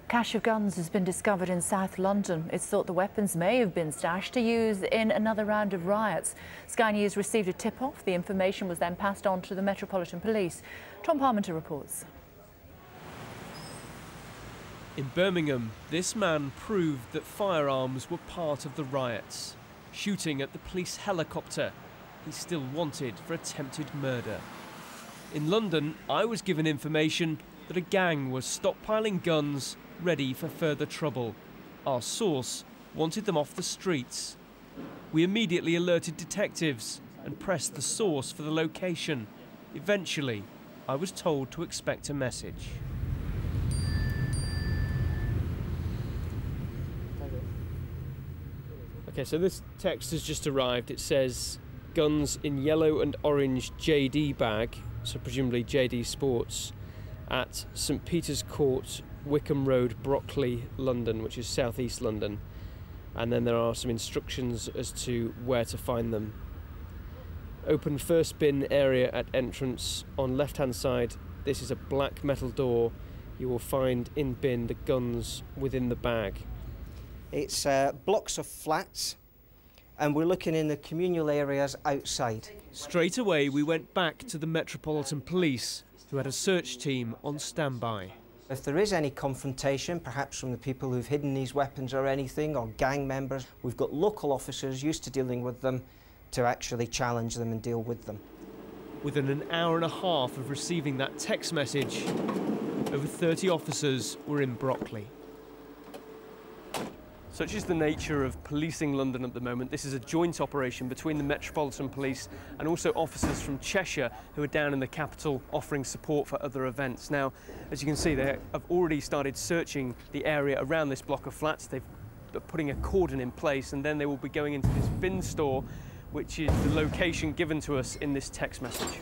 Cache of guns has been discovered in South London. It's thought the weapons may have been stashed to use in another round of riots. Sky News received a tip-off. The information was then passed on to the Metropolitan Police. Tom Parmenter reports. In Birmingham, this man proved that firearms were part of the riots. Shooting at the police helicopter. He's still wanted for attempted murder. In London, I was given information that a gang was stockpiling guns ready for further trouble. Our source wanted them off the streets. We immediately alerted detectives and pressed the source for the location. Eventually, I was told to expect a message. Okay, so this text has just arrived. It says, guns in yellow and orange JD bag, so presumably JD Sports, at St Peter's Court, Wickham Road, Brockley, London, which is southeast London. And then there are some instructions as to where to find them. Open first bin area at entrance. On left-hand side, this is a black metal door. You will find in bin the guns within the bag. It's blocks of flats, and we're looking in the communal areas outside. Straight away, we went back to the Metropolitan Police, who had a search team on standby. If there is any confrontation, perhaps from the people who've hidden these weapons or anything, or gang members, we've got local officers used to dealing with them to actually challenge them and deal with them. Within an hour and a half of receiving that text message, over 30 officers were in Brockley. Such is the nature of policing London at the moment. This is a joint operation between the Metropolitan Police and also officers from Cheshire who are down in the capital offering support for other events. Now, as you can see, they have already started searching the area around this block of flats. They're putting a cordon in place, and then they will be going into this bin store, which is the location given to us in this text message.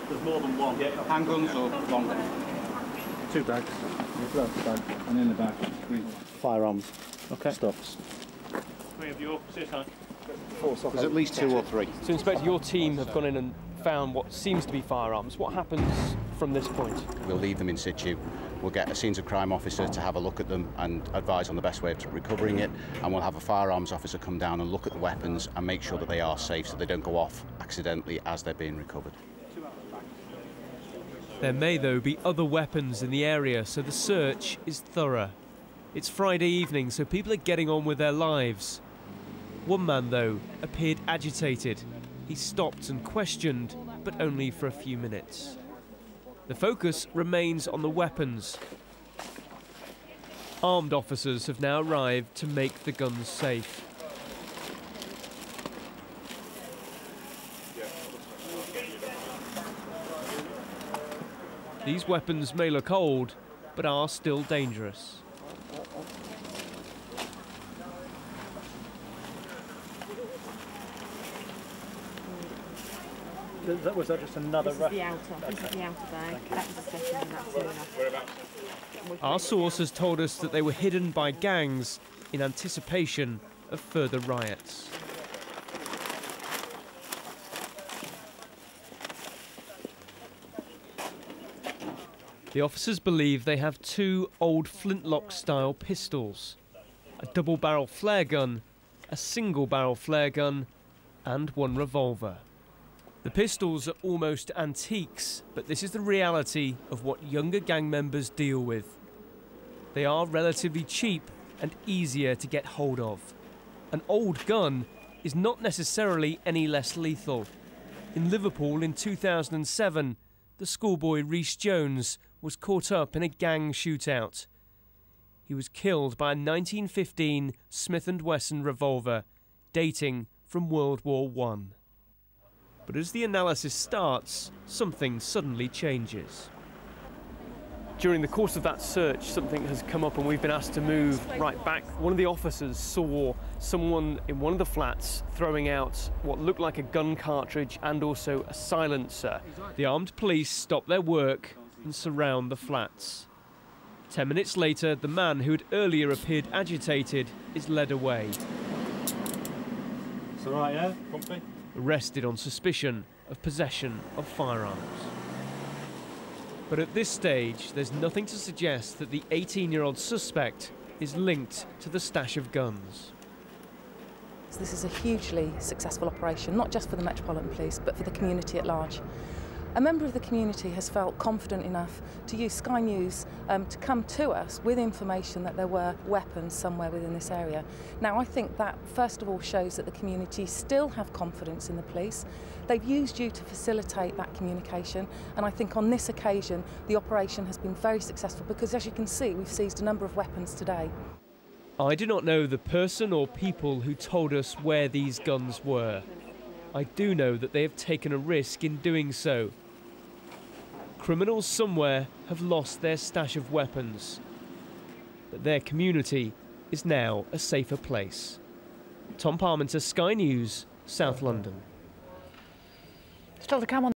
There's more than one. Handguns or long guns? 2 bags. And in the bag, 3 firearms. Okay. Stuffs. 3 of you. Sit down. There's at least 2 or 3. So, Inspector, your team have gone in and found what seems to be firearms. What happens from this point? We'll leave them in situ. We'll get a scenes of crime officer to have a look at them and advise on the best way of recovering it, and we'll have a firearms officer come down and look at the weapons and make sure that they are safe so they don't go off accidentally as they're being recovered. There may, though, be other weapons in the area, so the search is thorough. It's Friday evening, so people are getting on with their lives. One man, though, appeared agitated. He stopped and questioned, but only for a few minutes. The focus remains on the weapons. Armed officers have now arrived to make the guns safe. These weapons may look old, but are still dangerous. Was that just another This is the outer bag. That was a second and that's enough. Our source has told us that they were hidden by gangs in anticipation of further riots. The officers believe they have 2 old flintlock-style pistols, a double-barrel flare gun, a single-barrel flare gun, and 1 revolver. The pistols are almost antiques, but this is the reality of what younger gang members deal with. They are relatively cheap and easier to get hold of. An old gun is not necessarily any less lethal. In Liverpool in 2007, the schoolboy Rhys Jones was caught up in a gang shootout. He was killed by a 1915 Smith & Wesson revolver, dating from World War I. But as the analysis starts, something suddenly changes. During the course of that search, something has come up and we've been asked to move right back. One of the officers saw someone in one of the flats throwing out what looked like a gun cartridge and also a silencer. The armed police stop their work and surround the flats. 10 minutes later, the man who had earlier appeared agitated is led away. It's all right, yeah? Comfy? Arrested on suspicion of possession of firearms. But at this stage, there's nothing to suggest that the 18-year-old suspect is linked to the stash of guns. This is a hugely successful operation, not just for the Metropolitan Police, but for the community at large. A member of the community has felt confident enough to use Sky News to come to us with information that there were weapons somewhere within this area. Now, I think that, first of all, shows that the community still have confidence in the police. They've used you to facilitate that communication, and I think on this occasion, the operation has been very successful because, as you can see, we've seized a number of weapons today. I do not know the person or people who told us where these guns were. I do know that they have taken a risk in doing so. Criminals somewhere have lost their stash of weapons, but their community is now a safer place. Tom Parmenter, Sky News, South London. Still to come on